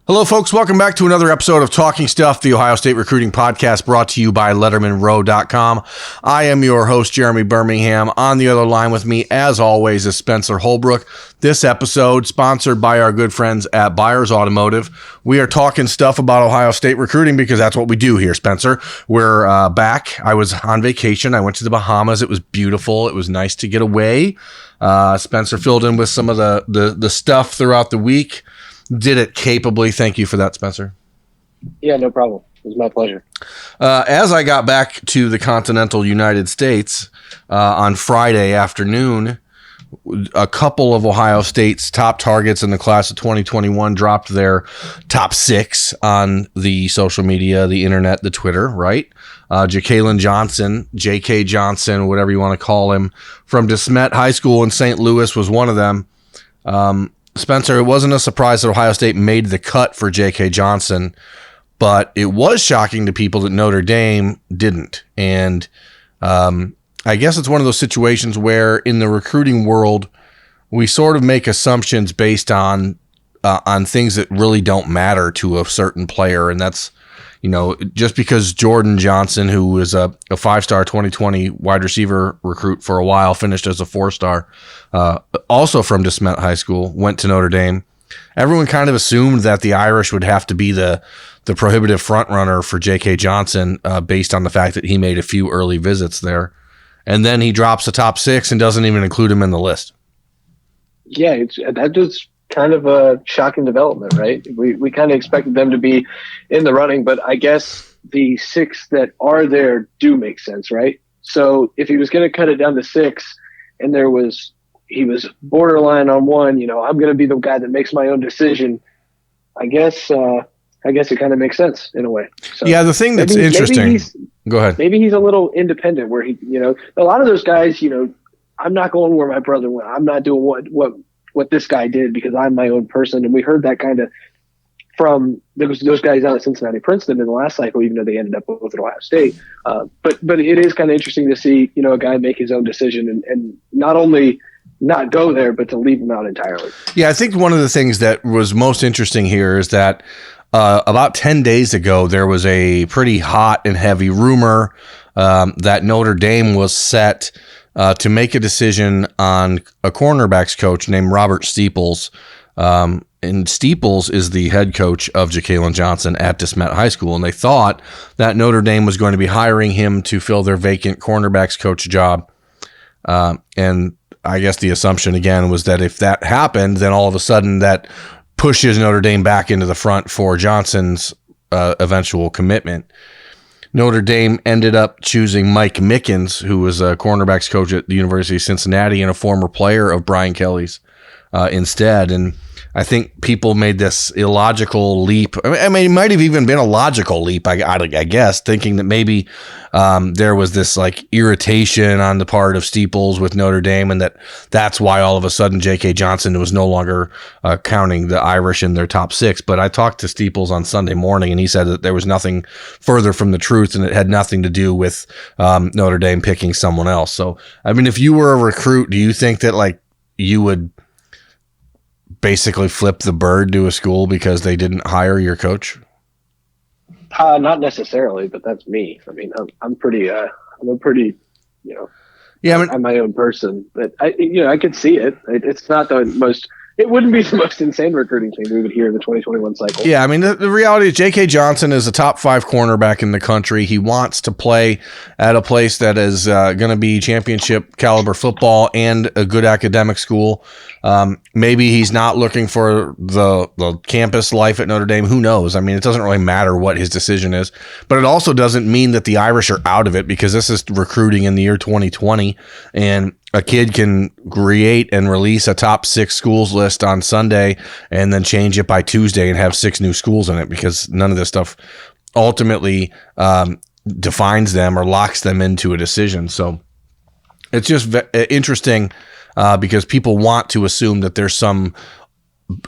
Hello, folks. Welcome back to another episode of Talking Stuff, the Ohio State recruiting podcast brought to you by LettermenRow.com. I am your host, Jeremy Birmingham. On the other line with me, as always, is Spencer Holbrook. This episode sponsored by our good friends at ByersAuto. We are talking stuff about Ohio State recruiting because that's what we do here, Spencer. We're back. I was on vacation. I went to the Bahamas. It was beautiful. It was nice to get away. Spencer filled in with some of the stuff throughout the week. Did it capably. Thank you for that, Spencer. Yeah, no problem. It was my pleasure. As I got back to the continental United States on Friday afternoon, a couple of Ohio State's top targets in the class of 2021 dropped their top 6 on the social media, the internet, the Twitter, right? Jakailin Johnson, J.K. Johnson, whatever you want to call him, from DeSmet High School in St. Louis was one of them. Spencer, it wasn't a surprise that Ohio State made the cut for J.K. Johnson, but it was shocking to people that Notre Dame didn't. And I guess it's one of those situations where in the recruiting world, we sort of make assumptions based on things that really don't matter to a certain player. And that's, just because Jordan Johnson, who was a 5-star 2020 wide receiver recruit for a while, finished as a 4-star, also from DeSmet High School, went to Notre Dame. Everyone kind of assumed that the Irish would have to be the prohibitive front runner for J.K. Johnson based on the fact that he made a few early visits there. And then he drops the top 6 and doesn't even include him in the list. Yeah, that was kind of a shocking development, right? We kind of expected them to be in the running, but I guess the 6 that are there do make sense, right? So if he was going to cut it down to 6 and he was borderline on 1, I'm going to be the guy that makes my own decision, I guess it kind of makes sense in a way. So yeah, the thing that's interesting. Go ahead. Maybe he's a little independent where he, a lot of those guys, I'm not going where my brother went. I'm not doing what this guy did because I'm my own person. And we heard that kind of from those guys out at Cincinnati Princeton in the last cycle, even though they ended up both at Ohio State. But it is kind of interesting to see, a guy make his own decision and not only not go there, but to leave him out entirely. Yeah, I think one of the things that was most interesting here is that about 10 days ago, there was a pretty hot and heavy rumor that Notre Dame was set to make a decision on a cornerbacks coach named Robert Steeples. And Steeples is the head coach of Jakailin Johnson at DeSmet High School. And they thought that Notre Dame was going to be hiring him to fill their vacant cornerbacks coach job. And I guess the assumption again was that if that happened, then all of a sudden that pushes Notre Dame back into the front for Johnson's eventual commitment. Notre Dame ended up choosing Mike Mickens, who was a cornerbacks coach at the University of Cincinnati and a former player of Brian Kelly's instead. And I think people made this illogical leap. I mean, it might have even been a logical leap, I guess, thinking that maybe there was this like irritation on the part of Steeples with Notre Dame, and that's why all of a sudden J.K. Johnson was no longer counting the Irish in their top 6. But I talked to Steeples on Sunday morning, and he said that there was nothing further from the truth, and it had nothing to do with Notre Dame picking someone else. So, I mean, if you were a recruit, do you think that like you would basically flip the bird to a school because they didn't hire your coach? Not necessarily, but that's me. I mean, I'm a pretty, I'm my own person, but I could see it. It's not the most, it wouldn't be the most insane recruiting thing we would hear in the 2021 cycle. Yeah. I mean, the reality is J.K. Johnson is a top 5 cornerback in the country. He wants to play at a place that is going to be championship caliber football and a good academic school. Maybe he's not looking for the campus life at Notre Dame. Who knows? I mean, it doesn't really matter what his decision is, but it also doesn't mean that the Irish are out of it because this is recruiting in the year 2020, and a kid can create and release a top 6 schools list on Sunday and then change it by Tuesday and have 6 new schools in it because none of this stuff ultimately defines them or locks them into a decision. So it's just interesting because people want to assume that there's some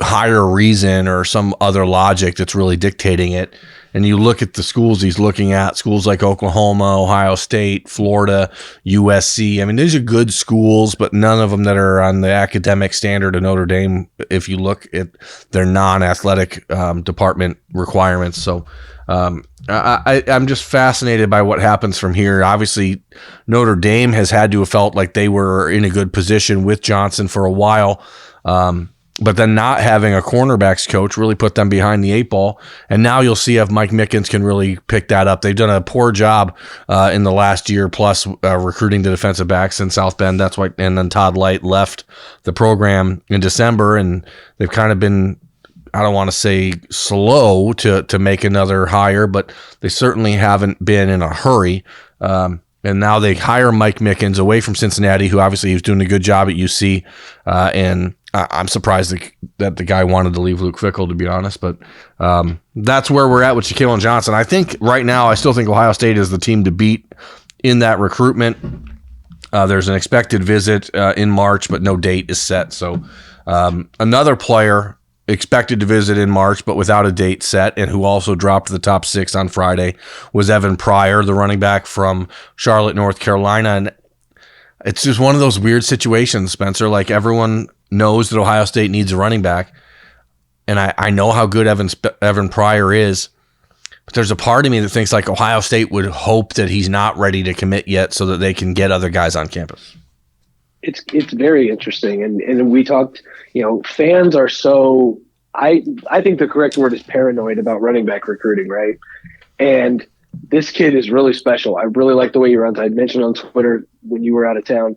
higher reason or some other logic that's really dictating it. and you look at the schools he's looking at, schools like Oklahoma, Ohio State, Florida, USC. I mean, these are good schools, but none of them that are on the academic standard of Notre Dame if you look at their non-athletic department requirements. So I'm just fascinated by what happens from here. Obviously, Notre Dame has had to have felt like they were in a good position with Johnson for a while. But then not having a cornerbacks coach really put them behind the eight ball. And now you'll see if Mike Mickens can really pick that up. They've done a poor job in the last year plus recruiting the defensive backs in South Bend. That's why, and then Todd Light left the program in December, and they've kind of been, I don't want to say slow to make another hire, but they certainly haven't been in a hurry. And now they hire Mike Mickens away from Cincinnati, who obviously he was doing a good job at UC. And I'm surprised that the guy wanted to leave Luke Fickell, to be honest. But that's where we're at with Jakailin Johnson. I think right now, I still think Ohio State is the team to beat in that recruitment. There's an expected visit in March, but no date is set. So another player expected to visit in March, but without a date set, and who also dropped the top 6 on Friday, was Evan Pryor, the running back from Charlotte, North Carolina. And it's just one of those weird situations, Spencer. Like, everyone knows that Ohio State needs a running back, and I know how good Evan Pryor is, but there's a part of me that thinks like Ohio State would hope that he's not ready to commit yet so that they can get other guys on campus. It's very interesting, and we talked. Fans are so. I think the correct word is paranoid about running back recruiting, right? And this kid is really special. I really like the way he runs. I mentioned on Twitter when you were out of town.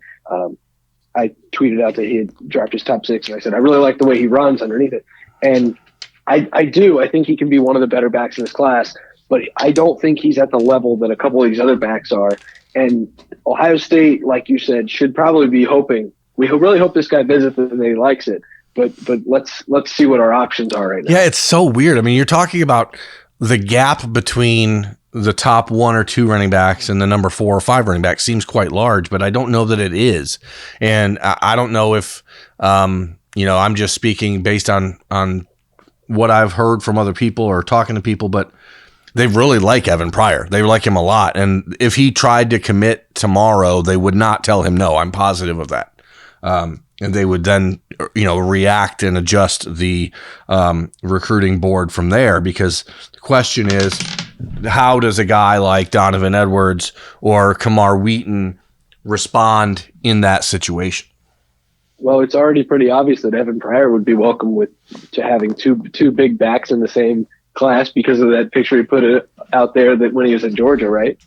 I tweeted out that he had dropped his top 6, and I said I really like the way he runs underneath it. And I do. I think he can be one of the better backs in this class, but I don't think he's at the level that a couple of these other backs are. And Ohio State, like you said, should probably be hoping. We really hope this guy visits and he likes it. But let's see what our options are right now. Yeah, it's so weird. I mean, you're talking about the gap between the top 1 or 2 running backs and the number 4 or 5 running backs seems quite large, but I don't know that it is. And I don't know if, I'm just speaking based on what I've heard from other people or talking to people, but they really like Evan Pryor. They like him a lot. And if he tried to commit tomorrow, they would not tell him no. I'm positive of that. And they would then, react and adjust the recruiting board from there, because the question is, how does a guy like Donovan Edwards or Kamar Wheaton respond in that situation? Well, it's already pretty obvious that Evan Pryor would be welcome to having two big backs in the same class because of that picture he put out there that when he was in Georgia, right?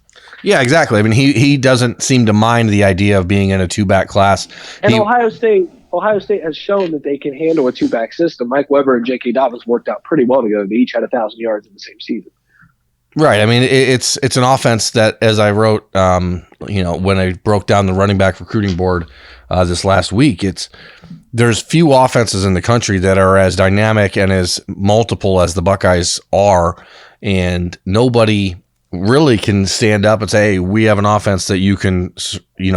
Yeah, exactly. I mean, he doesn't seem to mind the idea of being in a 2-back class. And Ohio State has shown that they can handle a 2-back system. Mike Weber and J.K. Dobbins worked out pretty well together. They each had 1,000 yards in the same season. Right. I mean, it's an offense that, as I wrote, when I broke down the running back recruiting board this last week, there's few offenses in the country that are as dynamic and as multiple as the Buckeyes are, and nobody really can stand up and say, hey, we have an offense that you can,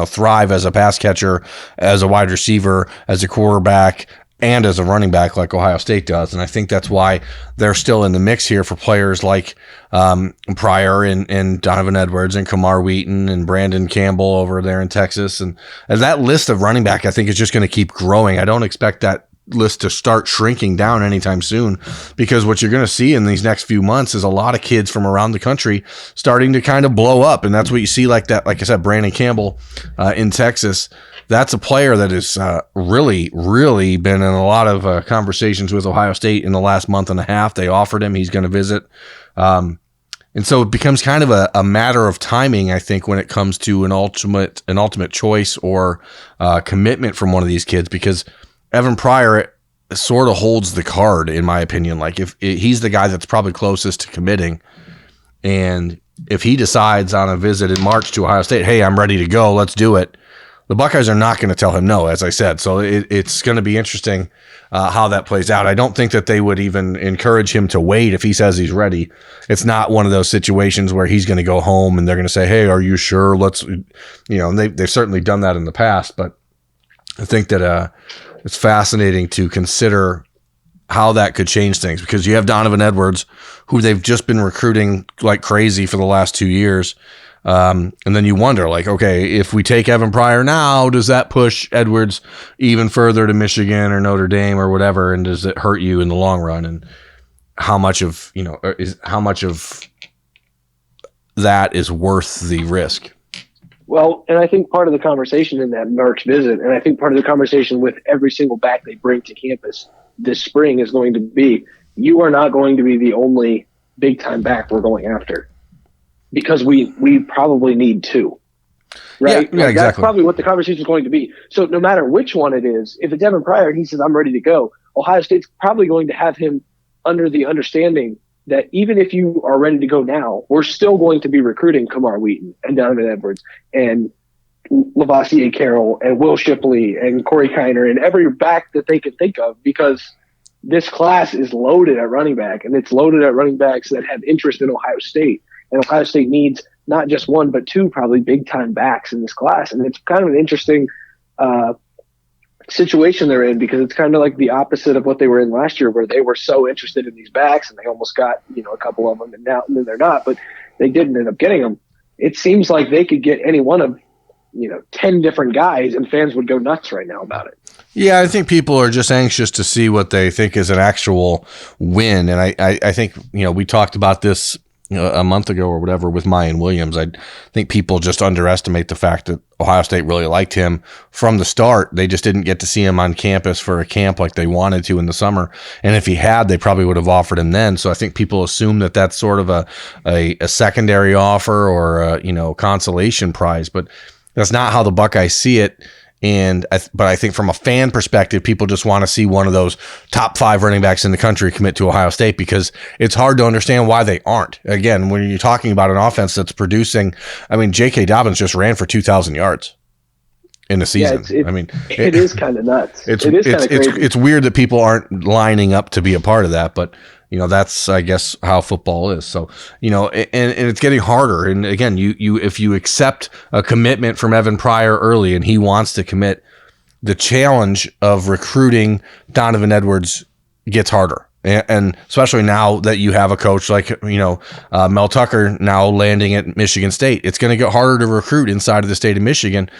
thrive as a pass catcher, as a wide receiver, as a quarterback, and as a running back like Ohio State does. And I think that's why they're still in the mix here for players like Pryor and Donovan Edwards and Kamar Wheaton and Brandon Campbell over there in Texas. And that list of running back, I think, is just going to keep growing. I don't expect that list to start shrinking down anytime soon, because what you're going to see in these next few months is a lot of kids from around the country starting to kind of blow up. And that's what you see, like I said, Brandon Campbell in Texas. That's a player that has really, really been in a lot of conversations with Ohio State in the last month and a half. They offered him. He's going to visit. And so it becomes kind of a matter of timing, I think, when it comes to an ultimate choice or commitment from one of these kids, because Evan Pryor sort of holds the card, in my opinion. Like, if he's the guy that's probably closest to committing, and if he decides on a visit in March to Ohio State, hey, I'm ready to go, let's do it, the Buckeyes are not going to tell him no, as I said. So it's going to be interesting how that plays out. I don't think that they would even encourage him to wait if he says he's ready. It's not one of those situations where he's going to go home and they're going to say, hey, are you sure? Let's, and they've certainly done that in the past. But I think that it's fascinating to consider how that could change things, because you have Donovan Edwards, who they've just been recruiting like crazy for the last 2 years. And then you wonder, like, okay, if we take Evan Pryor now, does that push Edwards even further to Michigan or Notre Dame or whatever? And does it hurt you in the long run? And how much of that is worth the risk? Well, and I think part of the conversation in that March visit, and I think part of the conversation with every single back they bring to campus this spring is going to be, you are not going to be the only big time back we're going after, because we probably need two, right? Yeah, exactly. That's probably what the conversation is going to be. So no matter which one it is, if it's Evan Pryor and he says, I'm ready to go, Ohio State's probably going to have him under the understanding that even if you are ready to go now, we're still going to be recruiting Kamar Wheaton and Donovan Edwards and Lavoisier Carroll and Will Shipley and Corey Kiner and every back that they can think of, because this class is loaded at running back, and it's loaded at running backs that have interest in Ohio State. And Ohio State needs not just one, but two probably big-time backs in this class. And it's kind of an interesting situation they're in, because it's kind of like the opposite of what they were in last year, where they were so interested in these backs and they almost got, a couple of them, and now and then they're not, but they didn't end up getting them. It seems like they could get any one of 10 different guys and fans would go nuts right now about it. Yeah, I think people are just anxious to see what they think is an actual win. And I think, we talked about this a month ago or whatever with Mayan Williams. I think people just underestimate the fact that Ohio State really liked him from the start. They just didn't get to see him on campus for a camp like they wanted to in the summer. And if he had, they probably would have offered him then. So I think people assume that that's sort of a secondary offer or a, consolation prize, but that's not how the Buckeyes see it. But I think from a fan perspective, people just want to see one of those top 5 running backs in the country commit to Ohio State, because it's hard to understand why they aren't. Again, when you're talking about an offense that's producing, J.K. Dobbins just ran for 2,000 yards in the season. Yeah, it is kind of nuts. It is kind of crazy. It's weird that people aren't lining up to be a part of that, but that's, I guess, how football is. So, and it's getting harder. And again, if you accept a commitment from Evan Pryor early and he wants to commit, the challenge of recruiting Donovan Edwards gets harder. And especially now that you have a coach like, Mel Tucker now landing at Michigan State, it's going to get harder to recruit inside of the state of Michigan.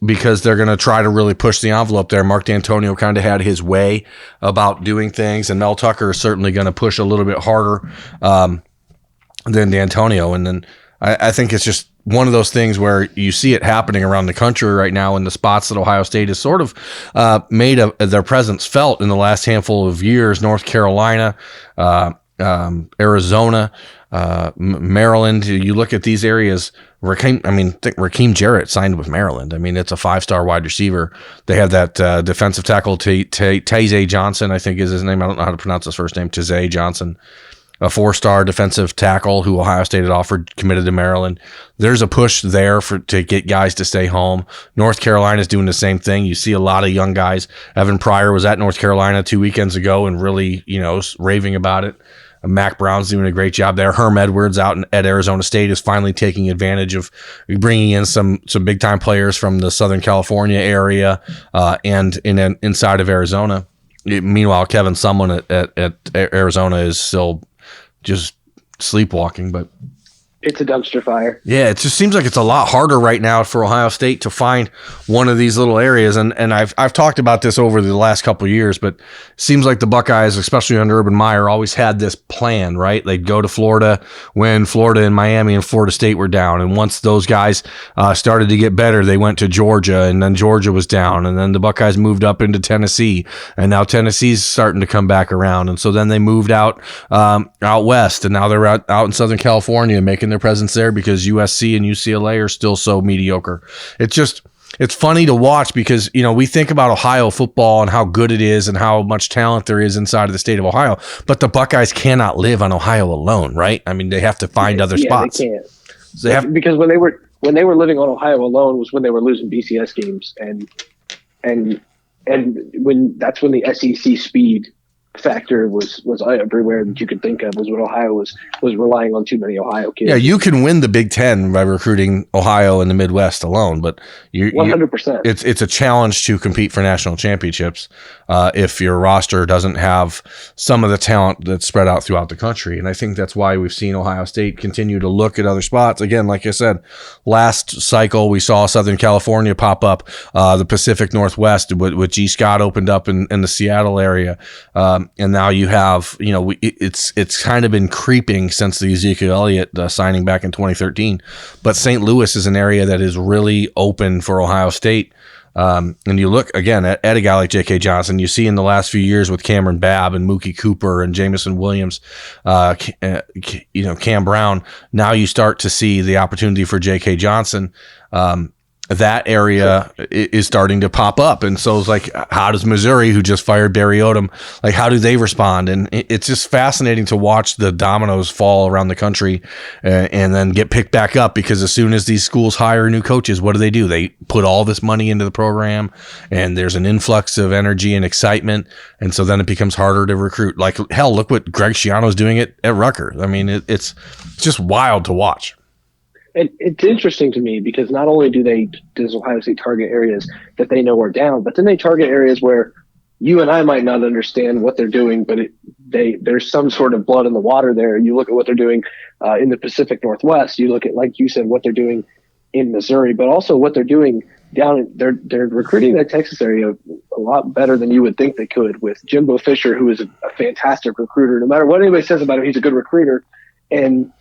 Because they're going to try to really push the envelope there. Mark D'Antonio kind of had his way about doing things, and Mel Tucker is certainly going to push a little bit harder than D'Antonio. And then I think it's just one of those things where you see it happening around the country right now in the spots that Ohio State has sort of made their presence felt in the last handful of years. North Carolina, Arizona, Maryland. You look at these areas. Raheem Jarrett signed with Maryland. It's a 5-star wide receiver. They have that defensive tackle, Taze Johnson, I think is his name. I don't know how to pronounce his first name. Taze Johnson, a 4-star defensive tackle who Ohio State had offered, committed to Maryland. There's a push there to get guys to stay home. North Carolina is doing the same thing. You see a lot of young guys. Evan Pryor was at North Carolina 2 weekends ago and really, raving about it. Mac Brown's doing a great job there. Herm Edwards out at Arizona State is finally taking advantage of bringing in some big time players from the Southern California area and inside of Arizona. Meanwhile, Kevin Sumlin at Arizona is still just sleepwalking, but it's a dumpster fire. Yeah, it just seems like it's a lot harder right now for Ohio State to find one of these little areas. And I've talked about this over the last couple of years, but it seems like the Buckeyes, especially under Urban Meyer, always had this plan, right? They'd go to Florida when Florida and Miami and Florida State were down. And once those guys started to get better, they went to Georgia, and then Georgia was down. And then the Buckeyes moved up into Tennessee, and now Tennessee's starting to come back around. And so then they moved out west, and now they're out in Southern California making their presence there because USC and UCLA are still so mediocre. It's funny to watch because, we think about Ohio football and how good it is and how much talent there is inside of the state of Ohio, but the Buckeyes cannot live on Ohio alone, right? They have to find other spots. They can't. Because when they were living on Ohio alone was when they were losing BCS games and when that's when the SEC speed factor was everywhere that you could think of, was what Ohio was relying on too many Ohio kids. Yeah, you can win the Big Ten by recruiting Ohio and the Midwest alone, but 100%. It's a challenge to compete for national championships if your roster doesn't have some of the talent that's spread out throughout the country. And I think that's why we've seen Ohio State continue to look at other spots. Again, like I said, last cycle we saw Southern California pop up, the Pacific Northwest with G. Scott opened up in the Seattle area. And now you have, it's kind of been creeping since the Ezekiel Elliott signing back in 2013. But St. Louis is an area that is really open for Ohio State. And you look again at a guy like J.K. Johnson. You see in the last few years with Cameron Babb and Mookie Cooper and Jamison Williams, Cam Brown. Now you start to see the opportunity for J.K. Johnson. That area is starting to pop up. And so it's like, how does Missouri, who just fired Barry Odom, like, how do they respond? And it's just fascinating to watch the dominoes fall around the country and then get picked back up, because as soon as these schools hire new coaches, what do? They put all this money into the program, and there's an influx of energy and excitement. And so then it becomes harder to recruit. Like, hell, look what Greg Schiano's doing at Rutgers. I mean, it's just wild to watch. And it's interesting to me because not only does Ohio State target areas that they know are down, but then they target areas where you and I might not understand what they're doing, but there's some sort of blood in the water there. You look at what they're doing in the Pacific Northwest. You look at, like you said, what they're doing in Missouri, but also what they're doing down. They're recruiting that Texas area a lot better than you would think they could, with Jimbo Fisher, who is a fantastic recruiter. No matter what anybody says about him, he's a good recruiter. And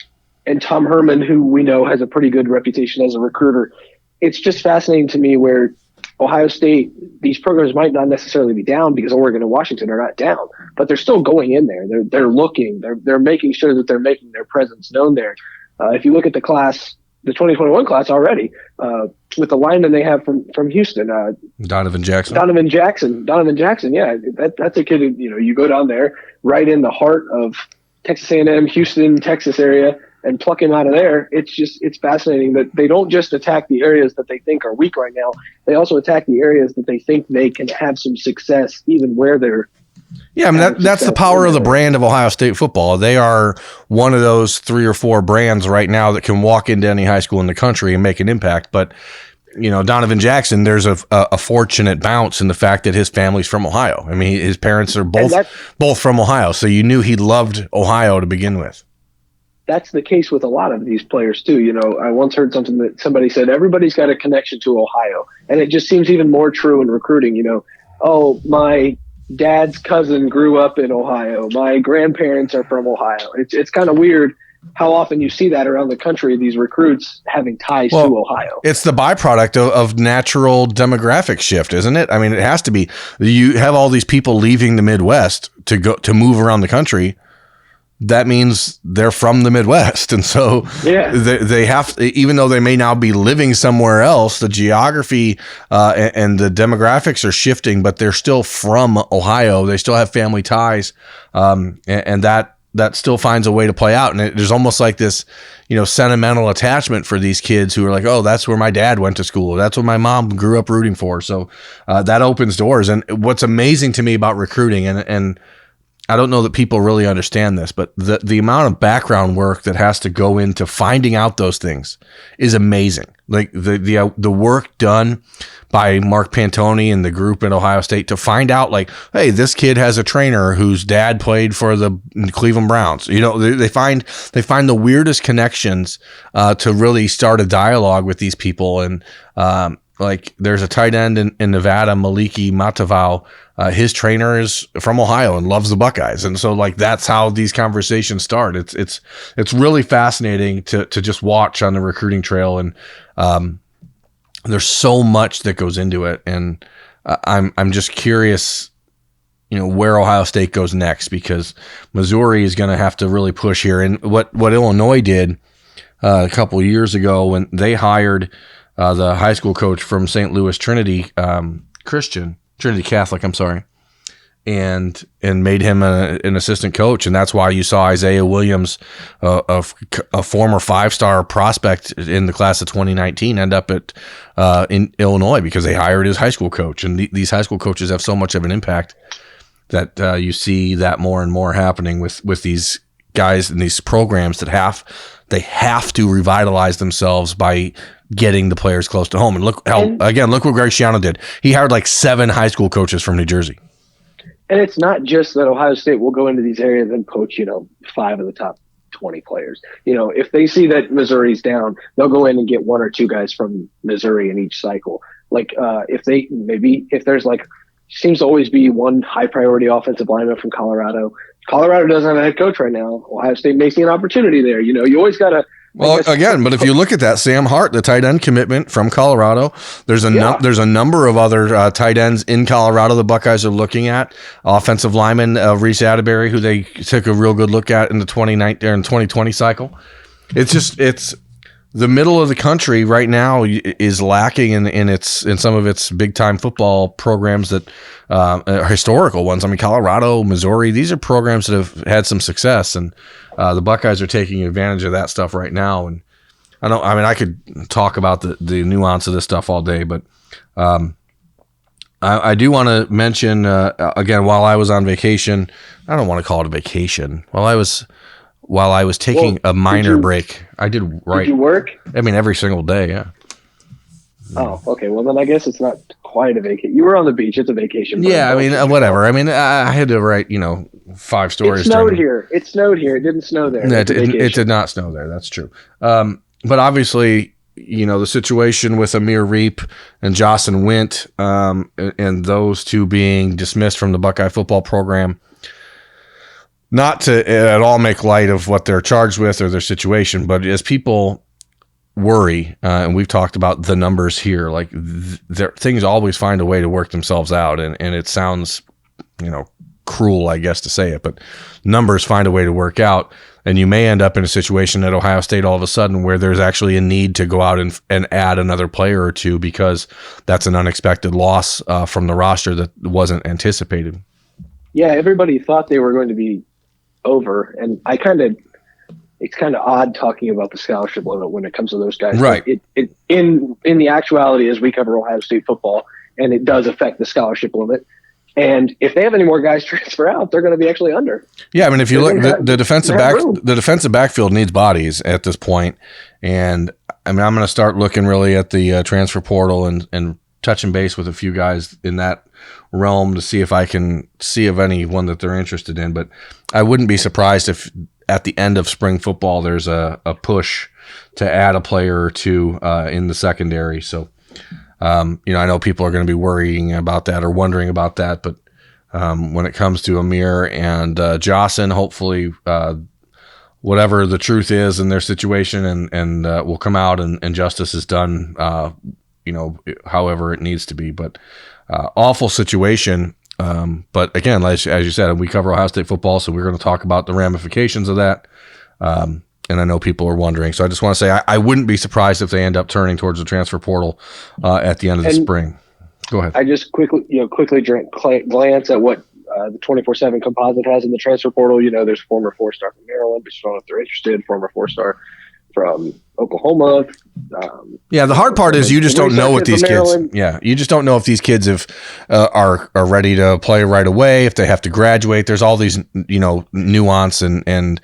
Tom Herman, who we know has a pretty good reputation as a recruiter. It's just fascinating to me where Ohio State, these programs might not necessarily be down because Oregon and Washington are not down, but they're still going in there. They're looking. They're making sure that they're making their presence known there. If you look at the class, the 2021 class already, with the lineman they have from Houston, Donovan Jackson. Yeah, that's a kid who, you go down there right in the heart of Texas A&M, Houston, Texas area, and pluck him out of there. It's fascinating that they don't just attack the areas that they think are weak right now. They also attack the areas that they think they can have some success, even where they're. Yeah, I mean, that's the power of the brand of Ohio State football. They are one of those 3 or 4 brands right now that can walk into any high school in the country and make an impact. But, Donovan Jackson, there's a fortunate bounce in the fact that his family's from Ohio. I mean, his parents are both from Ohio, so you knew he loved Ohio to begin with. That's the case with a lot of these players too. I once heard something that somebody said, everybody's got a connection to Ohio. And it just seems even more true in recruiting. Oh, my dad's cousin grew up in Ohio. My grandparents are from Ohio. It's kind of weird how often you see that around the country, these recruits having ties to Ohio. It's the byproduct of natural demographic shift, isn't it? I mean, it has to be. You have all these people leaving the Midwest to move around the country. That means they're from the Midwest. And so they have, even though they may now be living somewhere else, the geography and the demographics are shifting, but they're still from Ohio. They still have family ties. And that still finds a way to play out. And there's almost like this, sentimental attachment for these kids who are like, oh, that's where my dad went to school. That's what my mom grew up rooting for. So that opens doors. And what's amazing to me about recruiting, and I don't know that people really understand this, but the amount of background work that has to go into finding out those things is amazing. Like the work done by Mark Pantoni and the group at Ohio State to find out, like, hey, this kid has a trainer whose dad played for the Cleveland Browns. They find the weirdest connections to really start a dialogue with these people. And like, there's a tight end in Nevada, Maliki Matavau. His trainer is from Ohio and loves the Buckeyes. And so, like, that's how these conversations start. It's really fascinating to just watch on the recruiting trail. And there's so much that goes into it. And I'm just curious, where Ohio State goes next, because Missouri is going to have to really push here. And what Illinois did a couple of years ago when they hired the high school coach from St. Louis Trinity Catholic, and made him an assistant coach. And that's why you saw Isaiah Williams, a former 5-star prospect in the class of 2019, end up in Illinois because they hired his high school coach. And these high school coaches have so much of an impact. that you see that more and more happening with these guys and these programs that have to revitalize themselves by getting the players close to home. And look what Greg Schiano did. He hired like 7 high school coaches from New Jersey. And it's not just that Ohio State will go into these areas and poach, 5 of the top 20 players. If they see that Missouri's down, they'll go in and get 1 or 2 guys from Missouri in each cycle. Like if there's seems to always be one high priority offensive lineman from Colorado. Colorado doesn't have a head coach right now. Ohio State may see an opportunity there. You always got to. Well, again, but if you look at that, Sam Hart, the tight end commitment from Colorado, there's a number of other tight ends in Colorado the Buckeyes are looking at. Offensive lineman Reese Atterbury, who they took a real good look at in the 2020 cycle. It's the middle of the country right now is lacking in some of its big time football programs that are historical ones. I mean, Colorado, Missouri, these are programs that have had some success, and the Buckeyes are taking advantage of that stuff right now. And I could talk about the nuance of this stuff all day, but I do want to mention again, while I was on vacation, I don't want to call it a vacation. While I was taking a minor break, I did right. Did you work? I mean, every single day, yeah. Oh, okay. Well, then I guess it's not quite a vacation. You were on the beach. It's a vacation. Yeah, I mean, whatever. I mean, I had to write, 5 stories. It snowed here. It snowed here. It didn't snow there. No, it did not snow there. That's true. But obviously, the situation with Amir Reap and Jocelyn Wint, and those 2 being dismissed from the Buckeye football program. Not to at all make light of what they're charged with or their situation, but as people worry, and we've talked about the numbers here, like things always find a way to work themselves out, and it sounds, cruel, I guess, to say it, but numbers find a way to work out, and you may end up in a situation at Ohio State all of a sudden where there's actually a need to go out and add another player or 2 because that's an unexpected loss from the roster that wasn't anticipated. Yeah, everybody thought they were going to be over, and it's kind of odd talking about the scholarship limit when it comes to those guys. Right. In the actuality, as we cover Ohio State football, and it does affect the scholarship limit. And if they have any more guys transfer out, they're going to be actually under. Yeah, I mean, if you look, the defensive backfield needs bodies at this point, and I mean, I'm going to start looking really at the transfer portal and touching base with a few guys in that realm to see if I can see of anyone that they're interested in. But I wouldn't be surprised if at the end of spring football there's a push to add a player or 2 in the secondary. So, I know people are going to be worrying about that or wondering about that. But when it comes to Amir and Jocelyn, hopefully whatever the truth is in their situation and will come out and justice is done, however it needs to be. But awful situation. But again, as you said, we cover Ohio State football, so we're going to talk about the ramifications of that. And I know people are wondering. So I just want to say I wouldn't be surprised if they end up turning towards the transfer portal at the end of the spring. Go ahead. I just quickly glance at what the 24/7 composite has in the transfer portal. There's former 4-star from Maryland, but you don't know if they're interested. Former 4-star from Oklahoma. The hard part is you just don't know what these kids. Yeah, you just don't know if these kids are ready to play right away. If they have to graduate, there's all these nuance and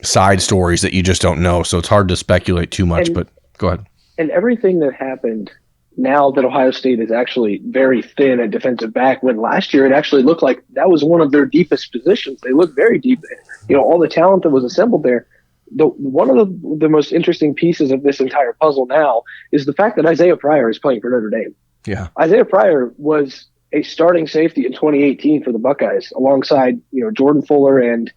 side stories that you just don't know. So it's hard to speculate too much. But go ahead. And everything that happened now that Ohio State is actually very thin at defensive back, when last year it actually looked like that was one of their deepest positions. They looked very deep. All the talent that was assembled there. One of the most interesting pieces of this entire puzzle now is the fact that Isaiah Pryor is playing for Notre Dame. Yeah, Isaiah Pryor was a starting safety in 2018 for the Buckeyes alongside Jordan Fuller and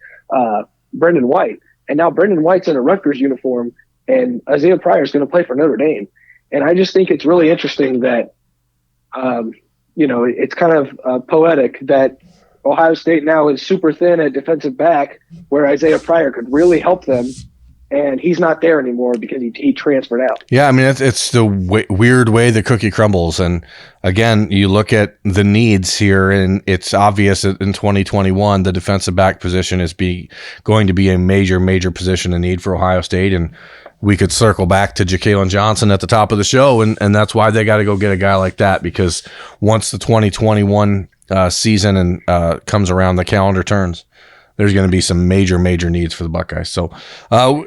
Brendan White, and now Brendan White's in a Rutgers uniform, and Isaiah Pryor is going to play for Notre Dame. And I just think it's really interesting that it's kind of poetic that Ohio State now is super thin at defensive back, where Isaiah Pryor could really help them, and he's not there anymore because he transferred out. Yeah, I mean, it's the weird way the cookie crumbles. And again, you look at the needs here, and it's obvious that in 2021, the defensive back position is going to be a major position in need for Ohio State. And we could circle back to Jakailin Johnson at the top of the show, and that's why they got to go get a guy like that, because once the 2021 season and comes around, the calendar turns, there's going to be some major needs for the Buckeyes. So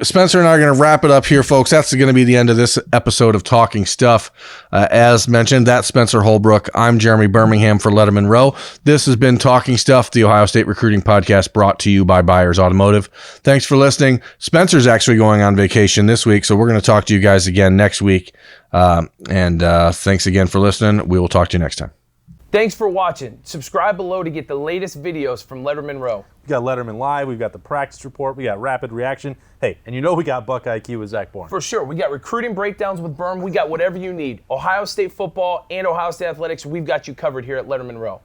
Spencer and I are going to wrap it up here, folks. That's going to be the end of this episode of Talking Stuff. As mentioned, that's Spencer Holbrook. I'm Jeremy Birmingham for Lettermen Row. This has been Talking Stuff, the Ohio State recruiting podcast brought to you by Byers Automotive. Thanks for listening. Spencer's actually going on vacation this week, so we're going to talk to you guys again next week. Thanks again for listening. We will talk to you next time. Thanks for watching. Subscribe below to get the latest videos from Lettermen Row. We got Letterman Live, we've got the practice report, we got rapid reaction. Hey, and we got Buckeye Q with Zach Bourne. For sure. We got recruiting breakdowns with Berm. We got whatever you need. Ohio State football and Ohio State athletics, we've got you covered here at Lettermen Row.